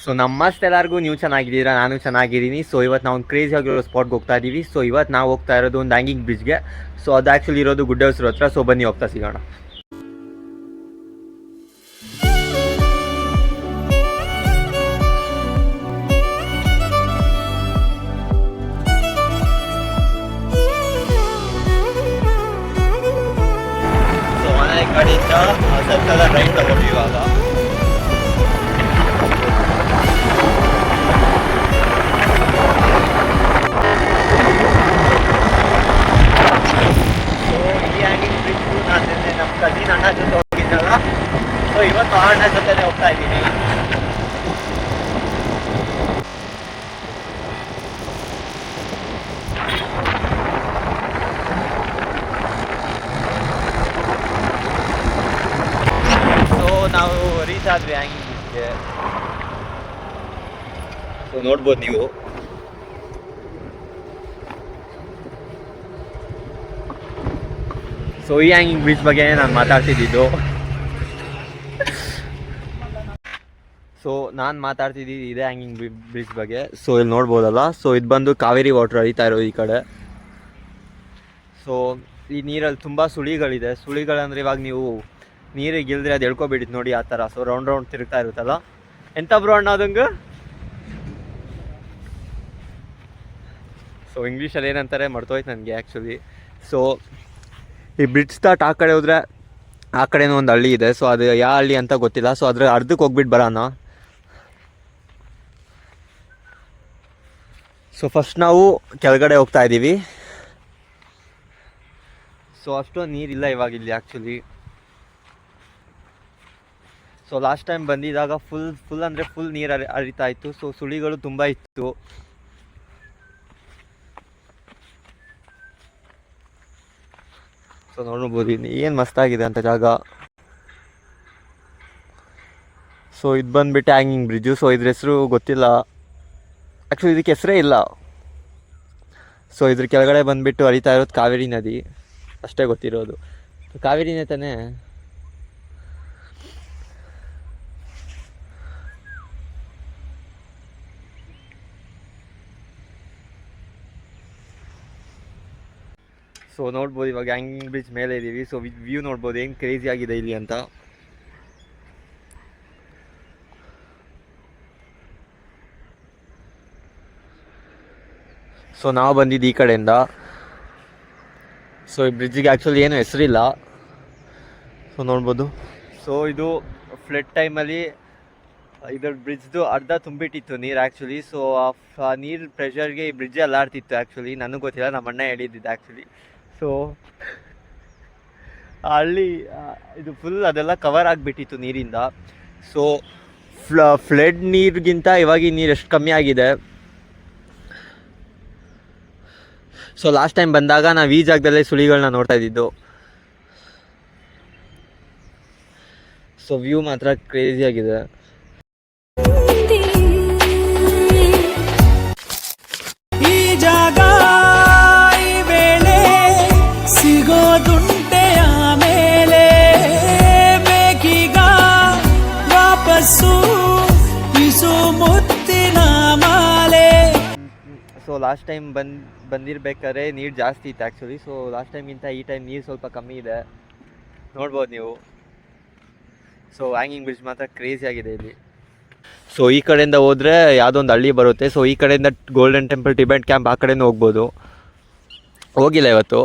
So ನಮ್ಮಷ್ಟು ಎಲ್ಲರಿಗೂ ನೀವು ಚೆನ್ನಾಗಿದ್ದೀರಾ, ನಾನು ಚೆನ್ನಾಗಿದ್ದೀನಿ. ಸೊ ಇವತ್ತು ನಾವು ಒಂದು ಕ್ರೇಜಿ ಆಗಿರೋ ಸ್ಪಾಟ್ಗೆ ಹೋಗ್ತಾ ಇದ್ದೀವಿ. ಸೊ ಇವತ್ತು ನಾವು ಹೋಗ್ತಾ ಇರೋದು ಒಂದು ಹ್ಯಾಂಗಿಂಗ್ ಬ್ರಿಡ್ಜ್ಗೆ. ಸೊ ಅದು ಆ್ಯಕ್ಚುಲಿ ಇರೋದು ಗುಡ್ಡೇಶ್ವರ ಹತ್ರ. ಸೊ ಬನ್ನಿ ಹೋಗ್ತಾ ಸಿಗೋಣ. ಸೊ ಮನೆ ಕಡೆಯಿಂದ ಸರ್ಕಲ್ ರೈಟ್ ತಗೊಂಡು ಇವಾಗ ನಮ್ಮ ಕಜಿನ್ ಅಣ್ಣ ಜೊತೆ ಹೋಗಿದ್ದಲ್ಲ. ಸೊ ಇವತ್ತು ಅಣ್ಣ ಜೊತೆ ಹೋಗ್ತಾ ಇದ್ದೀನಿ. ಸೊ ನಾವು ರೀಚ್ ಆದ್ವಿ ಹ್ಯಾಂಗಿಂಗ್ ಬ್ರಿಡ್ಜ್ಗೆ. ಸೊ ನೋಡ್ಬೋದು ನೀವು. ಸೊ ಈ ಹ್ಯಾಂಗಿಂಗ್ ಬ್ರಿಡ್ಜ್ ಬಗ್ಗೆ ನಾನು ಮಾತಾಡ್ತಿದ್ದು. ಸೊ ನಾನು ಮಾತಾಡ್ತಿದ್ದು ಇದೇ ಹ್ಯಾಂಗಿಂಗ್ ಬ್ರಿಡ್ಜ್ ಬಗ್ಗೆ. ಸೊ ಇಲ್ಲಿ ನೋಡ್ಬೋದಲ್ಲ. ಸೊ ಇದು ಬಂದು ಕಾವೇರಿ ವಾಟರ್ ಹರಿತಾ ಇರೋದು ಈ ಕಡೆ. ಸೊ ಈ ನೀರಲ್ಲಿ ತುಂಬ ಸುಳಿಗಳಿದೆ. ಸುಳಿಗಳಂದರೆ ಇವಾಗ ನೀವು ನೀರಿಗೆ ಇಲ್ದ್ರೆ ಅದು ಎಳ್ಕೊಬಿಟ್ಟಿತ್ತು ನೋಡಿ ಆ ಥರ. ಸೊ ರೌಂಡ್ ರೌಂಡ್ ತಿರುಗ್ತಾ ಇರುತ್ತಲ್ಲ. ಎಂತ ಬ್ರೋ ಅಣ್ಣ ಅದಂಗೆ. ಸೊ ಇಂಗ್ಲೀಷಲ್ಲಿ ಏನಂತಾರೆ ಮರ್ತೋಯ್ತು ನನಗೆ ಆ್ಯಕ್ಚುಲಿ. ಸೊ ಈ ಬ್ರಿಡ್ಜ್ ಸ್ಟಾರ್ಟ್ ಆ ಕಡೆ ಹೋದರೆ ಆ ಕಡೆನೂ ಒಂದು ಹಳ್ಳಿ ಇದೆ. ಸೊ ಅದು ಯಾವ ಹಳ್ಳಿ ಅಂತ ಗೊತ್ತಿಲ್ಲ. ಸೊ ಅದ್ರ ಅರ್ಧಕ್ಕೆ ಹೋಗ್ಬಿಟ್ಟು ಬರೋಣ. ಸೊ ಫಸ್ಟ್ ನಾವು ಕೆಳಗಡೆ ಹೋಗ್ತಾ ಇದ್ದೀವಿ. ಸೊ ಅಷ್ಟೊಂದು ನೀರಿಲ್ಲ ಇವಾಗ ಇಲ್ಲಿ ಆ್ಯಕ್ಚುಲಿ. ಸೊ ಲಾಸ್ಟ್ ಟೈಮ್ ಬಂದಿದ್ದಾಗ ಫುಲ್ ಅಂದರೆ ಫುಲ್ ನೀರು ಹರಿತಾ ಇತ್ತು. ಸೊ ಸುಳಿಗಳು ತುಂಬ ಇತ್ತು. ಸೊ ನೋಡ್ಬೋದು ಏನು ಮಸ್ತಾಗಿದೆ ಅಂತ ಜಾಗ. ಸೊ ಇದು ಬಂದುಬಿಟ್ಟು ಹ್ಯಾಂಗಿಂಗ್ ಬ್ರಿಡ್ಜು. ಸೊ ಇದ್ರ ಹೆಸರು ಗೊತ್ತಿಲ್ಲ ಆ್ಯಕ್ಚುಲಿ, ಇದಕ್ಕೆ ಹೆಸರೇ ಇಲ್ಲ. ಸೊ ಇದ್ರ ಕೆಳಗಡೆ ಬಂದುಬಿಟ್ಟು ಹರಿತಾ ಇರೋದು ಕಾವೇರಿ ನದಿ ಅಷ್ಟೇ ಗೊತ್ತಿರೋದು. ಕಾವೇರಿನೇ ತಾನೇ. ಸೊ ನೋಡ್ಬೋದು ಇವಾಗ ಹ್ಯಾಂಗಿಂಗ್ ಬ್ರಿಡ್ಜ್ ಮೇಲೆ ಇದ್ದೀವಿ. ಸೊ ವ್ಯೂ ನೋಡ್ಬೋದು ಏನು ಕ್ರೇಜಿ ಆಗಿದೆ ಇಲ್ಲಿ ಅಂತ. ಸೊ ನಾವು ಬಂದಿದ್ದು ಈ ಕಡೆಯಿಂದ. ಸೊ ಈ ಬ್ರಿಡ್ಜಿಗೆ ಆ್ಯಕ್ಚುಲಿ ಏನು ಹೆಸರಿಲ್ಲ. ಸೊ ನೋಡ್ಬೋದು. ಸೊ ಇದು ಫ್ಲಡ್ ಟೈಮಲ್ಲಿ ಇದ್ರ ಬ್ರಿಡ್ಜ್ದು ಅರ್ಧ ತುಂಬಿಟ್ಟಿತ್ತು ನೀರು ಆ್ಯಕ್ಚುಲಿ. ಸೊ ಆ ನೀರು ಪ್ರೆಷರ್ಗೆ ಈ ಬ್ರಿಡ್ಜೇ ಅಲ್ಲಾಡ್ತಿತ್ತು ಆ್ಯಕ್ಚುಲಿ. ನನಗೆ ಗೊತ್ತಿಲ್ಲ, ನಮ್ಮ ಅಣ್ಣ ಹೇಳಿದ್ದಿದ್ದು ಆ್ಯಕ್ಚುಲಿ. ಸೊ ಹಳ್ಳಿ ಇದು ಫುಲ್ ಅದೆಲ್ಲ ಕವರ್ ಆಗಿಬಿಟ್ಟಿತ್ತು ನೀರಿಂದ. ಸೊ ಫ್ಲಡ್ ನೀರಿಗಿಂತ ಇವಾಗ ನೀರು ಎಷ್ಟು ಕಮ್ಮಿ ಆಗಿದೆ. ಸೊ ಲಾಸ್ಟ್ ಟೈಮ್ ಬಂದಾಗ ನಾವು ಈ ಜಾಗದಲ್ಲೇ ಸುಳಿಗಳನ್ನ ನೋಡ್ತಾ ಇದ್ದಿದ್ದು. ಸೊ ವ್ಯೂ ಮಾತ್ರ ಕ್ರೇಜಿ ಆಗಿದೆ. ಈ ಜಾಗ ಈ ವೇಳೆ ಸಿಗೋದುಂಟೆ ಆಮೇಲೆ ಬೇಕೀಗ ವಾಪಸ್ಸು ಇಸು ಮುತ್ತಿನ ಮಾಲೆ. ಸೊ ಲಾಸ್ಟ್ ಟೈಮ್ ಬಂದಿರ್ಬೇಕಾದ್ರೆ ನೀರು ಜಾಸ್ತಿ ಇತ್ತು ಆ್ಯಕ್ಚುಲಿ. ಸೊ ಲಾಸ್ಟ್ ಟೈಮ್ಗಿಂತ ಈ ಟೈಮ್ ನೀರು ಸ್ವಲ್ಪ ಕಮ್ಮಿ ಇದೆ, ನೋಡ್ಬೋದು ನೀವು. ಸೊ ಹ್ಯಾಂಗಿಂಗ್ ಬ್ರಿಡ್ಜ್ ಮಾತ್ರ ಕ್ರೇಜಿ ಆಗಿದೆ ಇಲ್ಲಿ. ಸೊ ಈ ಕಡೆಯಿಂದ ಹೋದರೆ ಯಾವುದೋ ಒಂದು ಹಳ್ಳಿ ಬರುತ್ತೆ. ಸೊ ಈ ಕಡೆಯಿಂದ ಗೋಲ್ಡನ್ ಟೆಂಪಲ್, ಟಿಬೆಟ್ ಕ್ಯಾಂಪ್ ಆ ಕಡೆಯಿಂದ ಹೋಗ್ಬೋದು. ಹೋಗಿಲ್ಲ ಇವತ್ತು.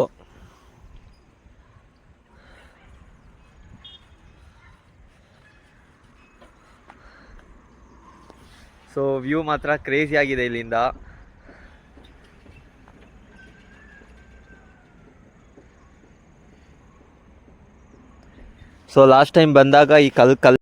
ಸೊ ವ್ಯೂ ಮಾತ್ರ ಕ್ರೇಜಿ ಆಗಿದೆ ಇಲ್ಲಿಂದ. ಸೊ ಲಾಸ್ಟ್ ಟೈಮ್ ಬಂದಾಗ ಈ ಕಲ್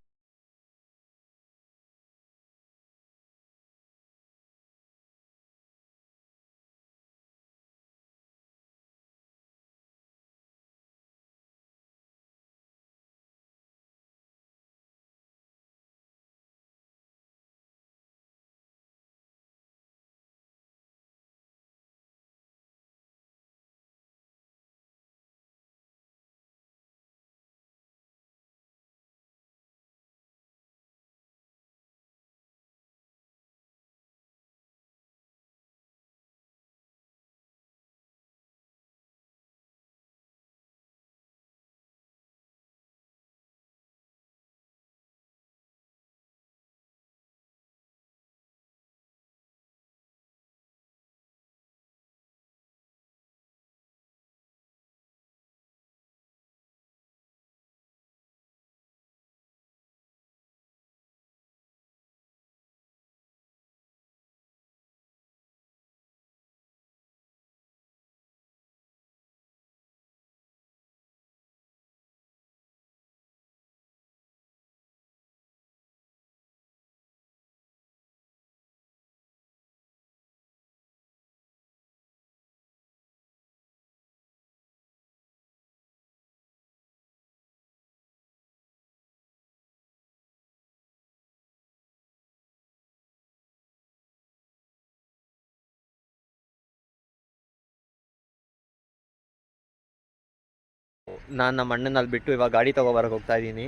ನಾನು ನಮ್ಮ ಅಣ್ಣನಲ್ಲಿ ಬಿಟ್ಟು ಇವಾಗ ಗಾಡಿ ತೊಗೊಬರಕ್ಕೆ ಹೋಗ್ತಾ ಇದ್ದೀನಿ.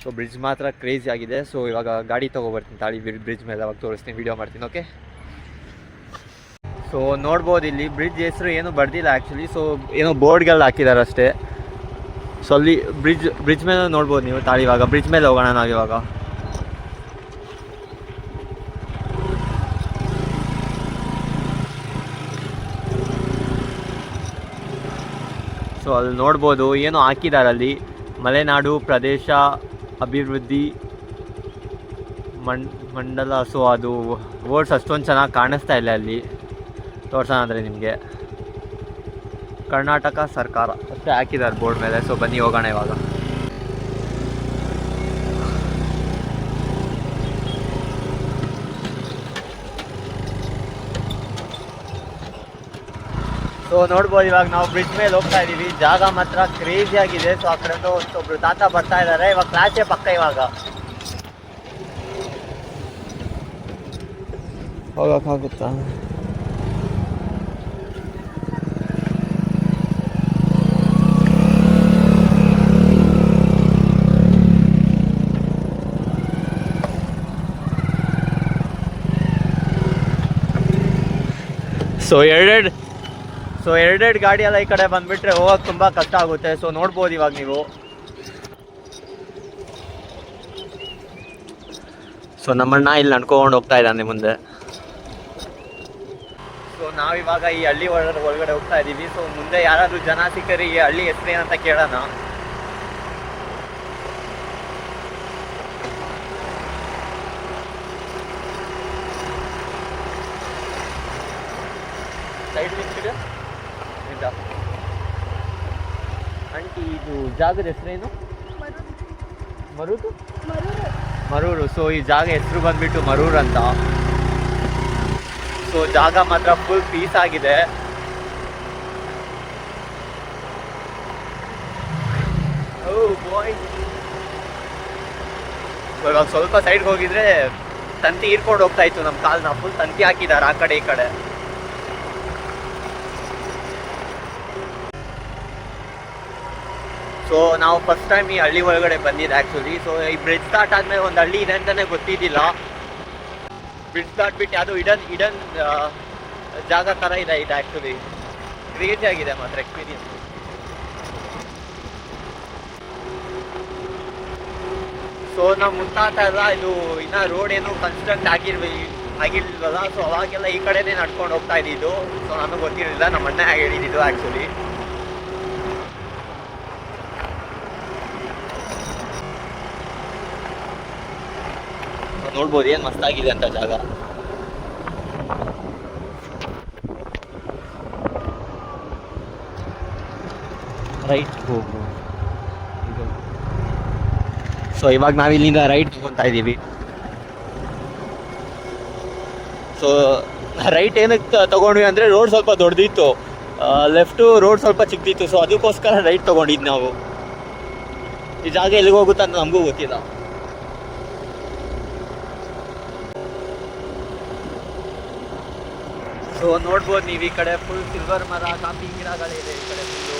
ಸೊ ಬ್ರಿಡ್ಜ್ ಮಾತ್ರ ಕ್ರೇಜಿ ಆಗಿದೆ. ಸೊ ಇವಾಗ ಗಾಡಿ ತೊಗೊಬರ್ತೀನಿ, ತಾಳಿ ಬ್ರಿಡ್ಜ್ ಮೇಲೆ ಅವಾಗ ತೋರಿಸ್ತೀನಿ, ವೀಡಿಯೋ ಮಾಡ್ತೀನಿ. ಓಕೆ, ಸೊ ನೋಡ್ಬೋದು ಇಲ್ಲಿ ಬ್ರಿಡ್ಜ್ ಹೆಸರು ಏನು ಬರ್ದಿಲ್ಲ ಆ್ಯಕ್ಚುಲಿ. ಸೊ ಏನೋ ಬೋರ್ಡ್ಗಳು ಹಾಕಿದ್ದಾರೆ ಅಷ್ಟೇ. ಸೊ ಅಲ್ಲಿ ಬ್ರಿಡ್ಜ್ ಮೇಲೆ ನೋಡ್ಬೋದು ನೀವು. ತಾಳಿ ಇವಾಗ ಬ್ರಿಡ್ಜ್ ಮೇಲೆ ಹೋಗೋಣ ನಾವಿವಾಗ. ಸೊ ಅಲ್ಲಿ ನೋಡ್ಬೋದು ಏನೋ ಹಾಕಿದ್ದಾರೆ ಅಲ್ಲಿ, ಮಲೆನಾಡು ಪ್ರದೇಶ ಅಭಿವೃದ್ಧಿ ಮಂಡಲ. ಸೊ ಅದು ವರ್ಡ್ಸ್ ಅಷ್ಟೊಂದು ಚೆನ್ನಾಗಿ ಕಾಣಿಸ್ತಾ ಇಲ್ಲ ಅಲ್ಲಿ, ತೋರ್ಸೋಣ ಅಂದರೆ ನಿಮಗೆ. ಕರ್ನಾಟಕ ಸರ್ಕಾರ ಅಷ್ಟೇ ಹಾಕಿದ್ದಾರೆ ಬೋರ್ಡ್ ಮೇಲೆ. ಸೊ ಬನ್ನಿ ಹೋಗೋಣ ಇವಾಗ. ಸೊ ನೋಡ್ಬೋದು ಇವಾಗ ನಾವು ಬ್ರಿಡ್ಜ್ ಮೇಲೆ ಹೋಗ್ತಾ ಇದ್ದೀವಿ. ಜಾಗ ಮಾತ್ರ ಕ್ರೇಜಿ ಆಗಿದೆ. ಸೊ ಆ ಕಡೆಯಿಂದ ಒಬ್ಬರು ತಾತ ಬರ್ತಾ ಇದ್ದಾರೆ. ಇವಾಗ ಕ್ಲಾಸೇ ಪಕ್ಕ ಇವಾಗ ಹೋಗೋಕ್ಕಾಗುತ್ತಾ? ಸೊ ಎರಡೆರಡು ಗಾಡಿ ಎಲ್ಲ ಈ ಕಡೆ ಬಂದುಬಿಟ್ರೆ ಹೋಗೋಕೆ ತುಂಬ ಕಷ್ಟ ಆಗುತ್ತೆ. ಸೊ ನೋಡ್ಬೋದು ಇವಾಗ ನೀವು. ಸೊ ನಮ್ಮಣ್ಣ ಇಲ್ಲಿ ನಡ್ಕೊಂಡು ಹೋಗ್ತಾ ಇದ್ದಾನೆ ಮುಂದೆ. ಸೊ ನಾವಿವಾಗ ಈ ಹಳ್ಳಿ ಒಳಗಡೆ ಹೋಗ್ತಾ ಇದ್ದೀವಿ. ಸೊ ಮುಂದೆ ಯಾರಾದರೂ ಜನ ಸಿಕ್ಕರೆ ಈ ಹಳ್ಳಿ ಹೆಸರೇನಂತ ಕೇಳೋಣ. ಸೈಡ್ ನಿಂತಿದೆ ಆಂಟಿ. ಇದು ಜಾಗದ ಹೆಸರೇನು? ಮರೂರು. ಸೊ ಈ ಜಾಗ ಹೆಸರು ಬಂದ್ಬಿಟ್ಟು ಮರೂರು ಅಂತ. ಸೊ ಜಾಗ ಮಾತ್ರ ಫುಲ್ ಪೀಸ್ ಆಗಿದೆ. ಇವಾಗ ಸ್ವಲ್ಪ ಸೈಡ್ಗೆ ಹೋಗಿದ್ರೆ ತಂತಿ ಹೀರ್ಕೊಂಡು ಹೋಗ್ತಾ ಇತ್ತು ನಮ್ಮ ಕಾಲನ್ನ. ಫುಲ್ ತಂತಿ ಹಾಕಿದ್ದಾರೆ ಆ ಕಡೆ ಈ ಕಡೆ. ಸೊ ನಾವು ಫಸ್ಟ್ ಟೈಮ್ ಈ ಹಳ್ಳಿ ಒಳಗಡೆ ಬಂದಿದ್ದು ಆ್ಯಕ್ಚುಲಿ. ಸೊ ಈ ಬ್ರಿಡ್ಜ್ ಸ್ಟಾರ್ಟ್ ಆದಮೇಲೆ ಒಂದು ಹಳ್ಳಿ ಇದೆ ಅಂತಲೇ ಗೊತ್ತಿದ್ದಿಲ್ಲ. ಬ್ರಿಡ್ಜ್ ದಾಟ್ಬಿಟ್ಟು ಅದು ಇಡನ್ ಜಾಗ ಥರ ಇದೆ ಇದು ಆ್ಯಕ್ಚುಲಿ. ಕ್ರೇಜಿ ಆಗಿದೆ ಮಾತ್ರ ಎಕ್ಸ್ಪೀರಿಯನ್ಸ್. ಸೊ ನಾವು ಮುತ್ತಾತ ಎಲ್ಲ ಇದು ಇನ್ನೂ ರೋಡ್ ಏನು ಕನ್ಸ್ಟ್ರಕ್ಟ್ ಆಗಿಲ್ವಲ್ಲ. ಸೊ ಅವಾಗೆಲ್ಲ ಈ ಕಡೆನೇ ನಡ್ಕೊಂಡು ಹೋಗ್ತಾ ಇದ್ದಿದ್ದು. ಸೊ ನನಗೆ ಗೊತ್ತಿರಲಿಲ್ಲ, ನಮ್ಮ ಅಣ್ಣ ಹೇಳಿದ್ದು ಆ್ಯಕ್ಚುಲಿ. ನೋಡ್ಬೋದು ಏನು ಮಸ್ತಾಗಿದೆ ಅಂತ ಜಾಗ. ರೈಟ್ ಹೋಗು. ಸೊ ಇವಾಗ ನಾವು ಇಲ್ಲಿಂದ ರೈಟ್ ತಗೊತಾ ಇದ್ದೀವಿ. ಸೊ ರೈಟ್ ಏನಕ್ಕೆ ತಗೊಂಡ್ವಿ ಅಂದರೆ ರೋಡ್ ಸ್ವಲ್ಪ ದೊಡ್ಡದಿತ್ತು, ಲೆಫ್ಟು ರೋಡ್ ಸ್ವಲ್ಪ ಚಿಕ್ಕದಿತ್ತು. ಸೊ ಅದಕ್ಕೋಸ್ಕರ ರೈಟ್ ತೊಗೊಂಡಿದ್ದು ನಾವು. ಈ ಜಾಗ ಎಲ್ಲಿಗೆ ಹೋಗುತ್ತೆ ಅಂತ ನಮಗೂ ಗೊತ್ತಿಲ್ಲ. ಸೊ ನೋಡ್ಬೋದು ನೀವು ಈ ಕಡೆ ಫುಲ್ ಸಿಲ್ವರ್ ಮರ, ಕಾಫಿ ಗಿಡಗಳಿದೆ ಈ ಕಡೆ ಫುಲ್ಲು.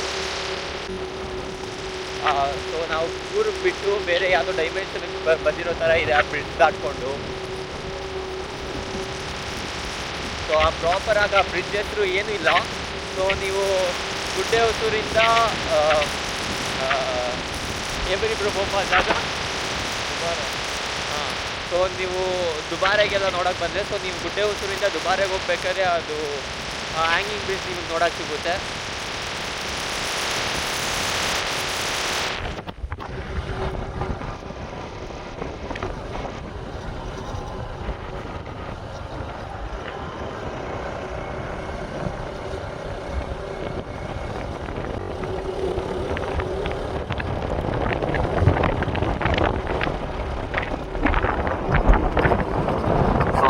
ಸೊ ನಾವು ಊರಿಗೆ ಬಿಟ್ಟು ಬೇರೆ ಯಾವುದೋ ಡೈಮೆನ್ಷನ್ ಬಂದಿರೋ ಥರ ಇದೆ ಆ ಬ್ರಿಡ್ಜ್ ದಾಟ್ಕೊಂಡು. ಸೊ ಆ ಪ್ರಾಪರ್ ಆಗಿ ಆ ಬ್ರಿಡ್ಜ್ ಹೆಸರು ಏನೂ ಇಲ್ಲ. ಸೊ ನೀವು ಗುಡ್ಡೆ ಹೊಸೂರಿಂದ ಏಬರಿಬ್ರು ಹೋಗೋ ಜಾಗ ಸೊ ನೀವು ದುಬಾರೆಗೆಲ್ಲ ನೋಡೋಕೆ ಬಂದರೆ, ಸೊ ನೀವು ಗುಡ್ಡೆ ಹೊಸೂರಿಂದ ದುಬಾರೆಗೆ ಹೋಗ್ಬೇಕಾದ್ರೆ ಅದು ಹ್ಯಾಂಗಿಂಗ್ ಬ್ರಿಡ್ಜ್ ನಿಮಗೆ ನೋಡೋಕೆ ಸಿಗುತ್ತೆ.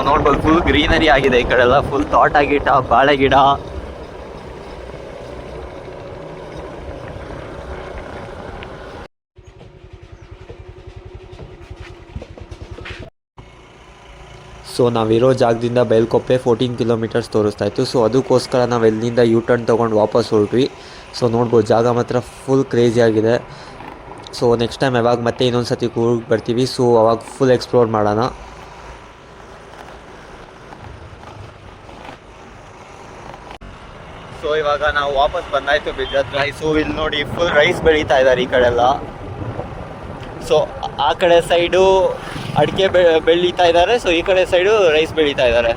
ನೋಡ್ಬೋದು ಫುಲ್ ಗ್ರೀನರಿ ಆಗಿದೆ ಈ ಕಡೆ ಎಲ್ಲ. ಫುಲ್ ತೋಟ ಗಿಡ, ಬಾಳೆ ಗಿಡ. ಸೊ ನಾವಿರೋ ಜಾಗದಿಂದ ಬೈಲ್ಕೊಪ್ಪೆ 14 ಕಿಲೋಮೀಟರ್ಸ್ ತೋರಿಸ್ತಾ ಇತ್ತು. ಸೊ ಅದಕ್ಕೋಸ್ಕರ ನಾವು ಎಲ್ಲಿಂದ ಯೂ ಟರ್ನ್ ತೊಗೊಂಡು ವಾಪಸ್ ಹೊರಟ್ವಿ. ಸೊ ನೋಡ್ಬೋದು ಜಾಗ ಮಾತ್ರ ಫುಲ್ ಕ್ರೇಜಿಯಾಗಿದೆ. ಸೊ ನೆಕ್ಸ್ಟ್ ಟೈಮ್ ಯಾವಾಗ ಮತ್ತೆ ಇನ್ನೊಂದು ಸತಿ ಕೂರ್ಗ್ ಬರ್ತೀವಿ, ಸೊ ಅವಾಗ ಫುಲ್ ಎಕ್ಸ್ಪ್ಲೋರ್ ಮಾಡೋಣ. ಸೊ ಇವಾಗ ನಾವು ವಾಪಸ್ ಬಂದಾಯಿತು ಬ್ರಿಡ್ಜ್ ಹತ್ರ. ಸೊ ಇಲ್ಲಿ ನೋಡಿ ಫುಲ್ ರೈಸ್ ಬೆಳೀತಾ ಇದ್ದಾರೆ ಈ ಕಡೆ ಎಲ್ಲ. ಸೊ ಆ ಕಡೆ ಸೈಡು ಅಡಿಕೆ ಬೆಳೀತಾ ಇದ್ದಾರೆ, ಸೊ ಈ ಕಡೆ ಸೈಡು ರೈಸ್ ಬೆಳೀತಾ ಇದ್ದಾರೆ.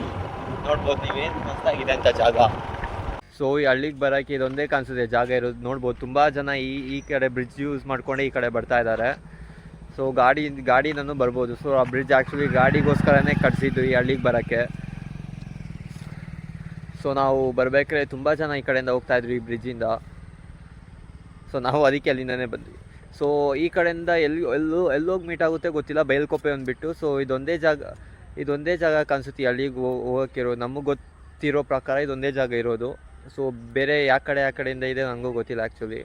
ನೋಡ್ಬೋದು ನೀವೇನು ಮಸ್ತಾಗಿದೆ ಅಂತ ಜಾಗ. ಸೊ ಈ ಹಳ್ಳಿಗೆ ಬರೋಕ್ಕೆ ಇದೊಂದೇ ಕಾಣಿಸುತ್ತೆ ಜಾಗ ಇರೋದು. ನೋಡ್ಬೋದು ತುಂಬ ಜನ ಈ ಕಡೆ ಬ್ರಿಡ್ಜ್ ಯೂಸ್ ಮಾಡ್ಕೊಂಡು ಈ ಕಡೆ ಬರ್ತಾ ಇದ್ದಾರೆ. ಸೊ ಗಾಡಿನೂ ಬರ್ಬೋದು. ಸೊ ಆ ಬ್ರಿಡ್ಜ್ ಆ್ಯಕ್ಚುಲಿ ಗಾಡಿಗೋಸ್ಕರನೇ ಕಟ್ಸಿದ್ದು ಈ ಹಳ್ಳಿಗೆ ಬರೋಕ್ಕೆ. ಸೊ ನಾವು ಬರಬೇಕಾದ್ರೆ ತುಂಬ ಜನ ಈ ಕಡೆಯಿಂದ ಹೋಗ್ತಾಯಿದ್ರು ಈ ಬ್ರಿಡ್ಜಿಂದ. ಸೊ ನಾವು ಅದಕ್ಕೆ ಅಲ್ಲಿಂದನೇ ಬಂದ್ವಿ. ಸೊ ಈ ಕಡೆಯಿಂದ ಎಲ್ಲೋಗಿ ಮೀಟ್ ಆಗುತ್ತೆ ಗೊತ್ತಿಲ್ಲ, ಬೈಲ್ಕೊಪ್ಪೆ ಅಂದ್ಬಿಟ್ಟು. ಸೊ ಇದೊಂದೇ ಜಾಗ ಕಾಣಿಸುತ್ತೆ ಈ ಹಳ್ಳಿಗೆ ಹೋಗೋಕ್ಕಿರೋ. ನಮಗೆ ಗೊತ್ತಿರೋ ಪ್ರಕಾರ ಇದೊಂದೇ ಜಾಗ ಇರೋದು. ಸೊ ಬೇರೆ ಯಾವ ಕಡೆಯಿಂದ ಇದೆ ನನಗೂ ಗೊತ್ತಿಲ್ಲ ಆ್ಯಕ್ಚುಲಿ.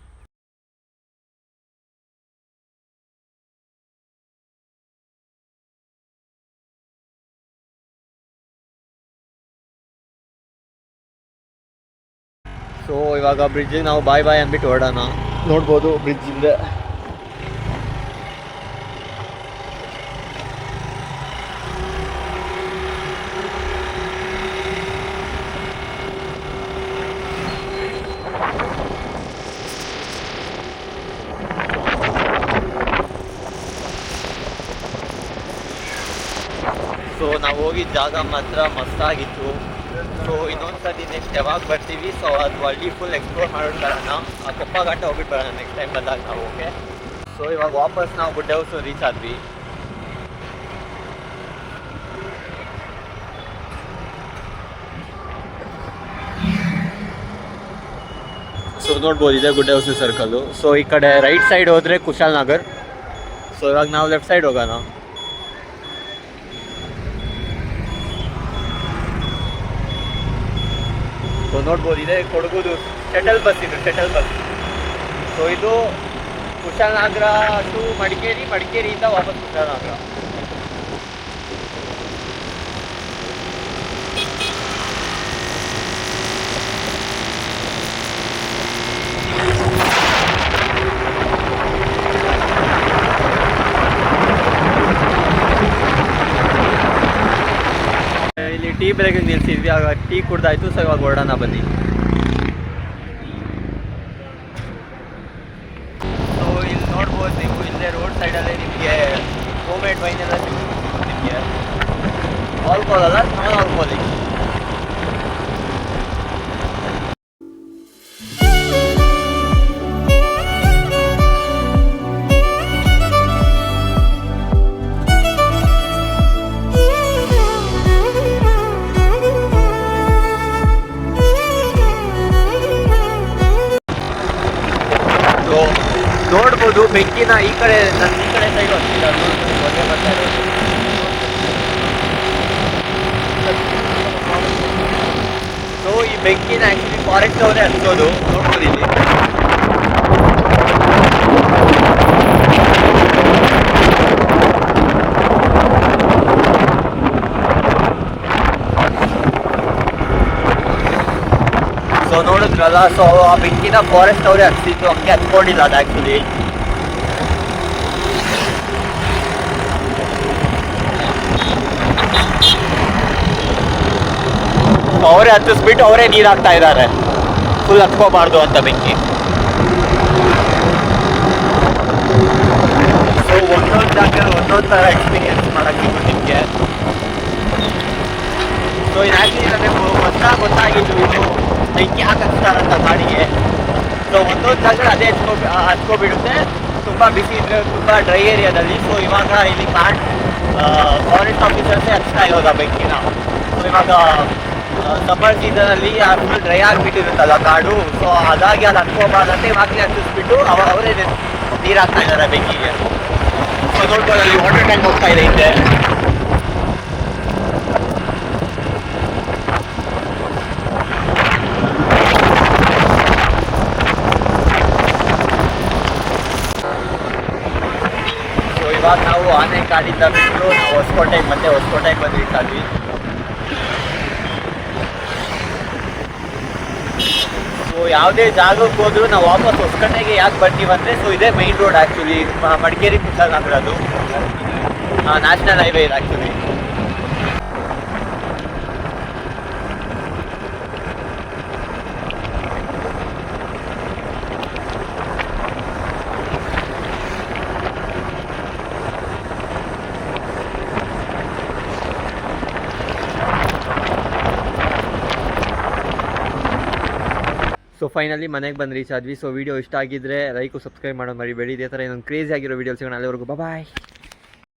ಸೊ ಇವಾಗ ಬ್ರಿಡ್ಜಿಗೆ ನಾವು ಬಾಯ್ ಅಂದ್ಬಿಟ್ಟು ಹೊರಡೋಣ. ನೋಡ್ಬೋದು ಬ್ರಿಡ್ಜಿಂದ ಸೊ ನಾವು ಹೋಗಿದ್ದ ಜಾಗ ಮಾತ್ರ ಮಸ್ತಾಗಿತ್ತು. ಸೊ ಇನ್ನೊಂದು ಸತಿ ನೆಕ್ಸ್ಟ್ ಯಾವಾಗ ಬರ್ತೀವಿ, ಸೊ ಅದು ಹಳ್ಳಿ ಫುಲ್ ಎಕ್ಸ್ಪ್ಲೋರ್ ಮಾಡೋಣ. ಆ ಕೊಪ್ಪ ಘಾಟ ಹೋಗ್ಬಿಟ್ಟು ಬರೋಣ ನೆಕ್ಸ್ಟ್ ಟೈಮ್ ಬಂದಾಗ ನಾವು. ಓಕೆ, ಸೊ ಇವಾಗ ವಾಪಸ್ ನಾವು ಗುಡ್ಡೆ ಹೌಸ್ ರೀಚ್ ಆದ್ವಿ. ಸೊ ನೋಡ್ಬೋದು ಇದೆ ಗುಡ್ಡೆ ಹೌಸ್ ಸರ್ಕಲ್ಲು. ಸೊ ಈ ಕಡೆ ರೈಟ್ ಸೈಡ್ ಹೋದರೆ ಕುಶಾಲ್ ನಗರ್. ಸೊ ಇವಾಗ ನಾವು ಲೆಫ್ಟ್ ಸೈಡ್ ಹೋಗೋಣ. ಸೊ ನೋಡ್ಬೋದು ಇದೆ ಕೊಡಗುದು ಶಟಲ್ ಬಸ್. ಸೊ ಇದು ಕುಶಾಲನಗರ ಟು ಮಡಿಕೇರಿಯಿಂದ ವಾಪಸ್ ಕುಶಾಲನಗರ. ಇಲ್ಲಿ ಟೀ ಬ್ರೇಕಿಗೆ ನಿಲ್ಸಿದ್ವಿ, ಆಗ ಟೀ ಕುಡ್ದಾಯ್ತು. ಸೊ ಇವಾಗ ಹೊರಡೋಣ ಬನ್ನಿ. ಸೊ ಇಲ್ಲಿ ನೋಡ್ಬೋದು ನೀವು, ಇಲ್ಲೇ ರೋಡ್ ಸೈಡಲ್ಲೇ ನಿಮಗೆ ಹೋಮ್ ಮೇಡ್ ವೈನ್ ಎಲ್ಲ ಸಿಗುತ್ತೆ ನಿಮಗೆ. ಆಲ್ಕೋಹಾಲ್ ಅಲ್ಲ, ನಾನ್ ಆಲ್ಕೋಹಾಲಿಕ್. ನೋಡ್ಬೋದು ಬೆಂಕಿನ ಈ ಕಡೆ ಸೈಡು ಹತ್ತಿರ ಹೊಗೆ ಬರ್ತಾ ಇರೋದು. ಸೊ ಈ ಬೆಂಕಿನ ಆ್ಯಕ್ಚುಲಿ ಫಾರೆಸ್ಟ್ ಅವರೇ ಹಚ್ಚೋದು. ನೋಡ್ಬೋದು ಇಲ್ಲಿ ಸೊ ನೋಡಿದ್ರಲ್ಲ. ಸೊ ಆ ಬೆಂಕಿನ ಫಾರೆಸ್ಟ್ ಅವರೇ ಹಚ್ಚಿದ್ದು, ಹಂಗೆ ಹತ್ಕೊಂಡಿಲ್ಲ ಅದು ಆ್ಯಕ್ಚುಲಿ. ಅವರೇ ಹತ್ತಿಸ್ಬಿಟ್ಟು ಅವರೇ ನೀರು ಹಾಕ್ತಾ ಇದ್ದಾರೆ, ಫುಲ್ ಹತ್ಕೋಬಾರ್ದು ಅಂತ ಬೆಂಕಿ. ಸೊ ಒಂದೊಂದು ಜಾಗ ಒಂದೊಂದು ಥರ ಎಕ್ಸ್ಪೀರಿಯನ್ಸ್ ಮಾಡೋಕ್ಕಿತ್ತು ನಿಮಗೆ. ಸೊ ಇದು ಆ್ಯಕ್ಚುಲಿ ನನಗೆ ಗೊತ್ತಾಗಿತ್ತು ಇದು ಬೆಂಕಿ ಯಾಕೆ ಹಚ್ತಾರಂತ ಗಾಡಿಗೆ. ಸೊ ಒಂದೊಂದು ಜಾಗ ಅದೇ ಹಚ್ಕೊಬಿಡುತ್ತೆ ತುಂಬ ಬಿಸಿ ಇದ್ರೆ, ತುಂಬ ಡ್ರೈ ಏರಿಯಾದಲ್ಲಿ. ಸೊ ಇವಾಗ ಇಲ್ಲಿ ಫಾರೆಸ್ಟ್ ಆಫೀಸರ್ಸೇ ಹಚ್ತಾ ಇರೋದು ಆ ಬೆಂಕಿನ. ಸೊ ಇವಾಗ ಸಮ್ಮರ್ ಸೀಸನಲ್ಲಿ ಫುಲ್ ಡ್ರೈ ಆಗಿಬಿಟ್ಟಿರುತ್ತಲ್ಲ ಕಾಡು. ಸೊ ಅದಾಗಿ ಅದು ಹತ್ಕೋಬಾರ್ದಂತೆ ಇವಾಗಲೇ ಹಚ್ಚಿಸ್ಬಿಟ್ಟು ಅವರೇ ನೀರು ಹಾಕ್ತಾ ಇದ್ದಾರೆ ಬೆಂಕಿಗೆ. ಸೊ ನೋಡ್ಬೋದು ಅಲ್ಲಿ ವಾಟರ್ ಟ್ಯಾಂಕ್ ಹೋಗ್ತಾ ಇದೆ ಹಿಂದೆ. ಸೊ ಇವಾಗ ನಾವು ಆನೆಕಾಡಿಂದ ಬಿಟ್ಟು ನಾವು ಹೊಸಕೋಟೆಗೆ ಬಂದು ರೀಚ್ ಆದ್ವಿ. ಸೊ ಯಾವುದೇ ಜಾಗಕ್ಕೆ ಹೋದ್ರು ನಾವು ವಾಪಸ್ ಹೊಸಕಂಡೆಗೆ ಯಾಕೆ ಬರ್ತೀವಂದರೆ ಸೊ ಇದೇ main road actually Madikeri Kushalnagar ಅದು ನ್ಯಾಷನಲ್ ಹೈವೇ ಇದೆ ಆ್ಯಕ್ಚುಲಿ. ಸೊ ಫೈನಲಿ ಮನೆಗೆ ಬಂದು ರೀಚ್ ಆದ್ವಿ. ಸೊ ವಿಡಿಯೋ ಇಷ್ಟ ಆಗಿದ್ರೆ ಲೈಕು ಸಬ್ಸ್ಕ್ರೈಬ್ ಮಾಡೋದು ಮರಿಬೇಡಿ. ಇದೇ ಥರ ಇನ್ನೊಂದು ಕ್ರೇಜಿ ಆಗಿರೋ ವೀಡಿಯೋ ಸಿಗೋಣ. ಅಲ್ಲಿವರೆಗೂ ಬಾಯ್.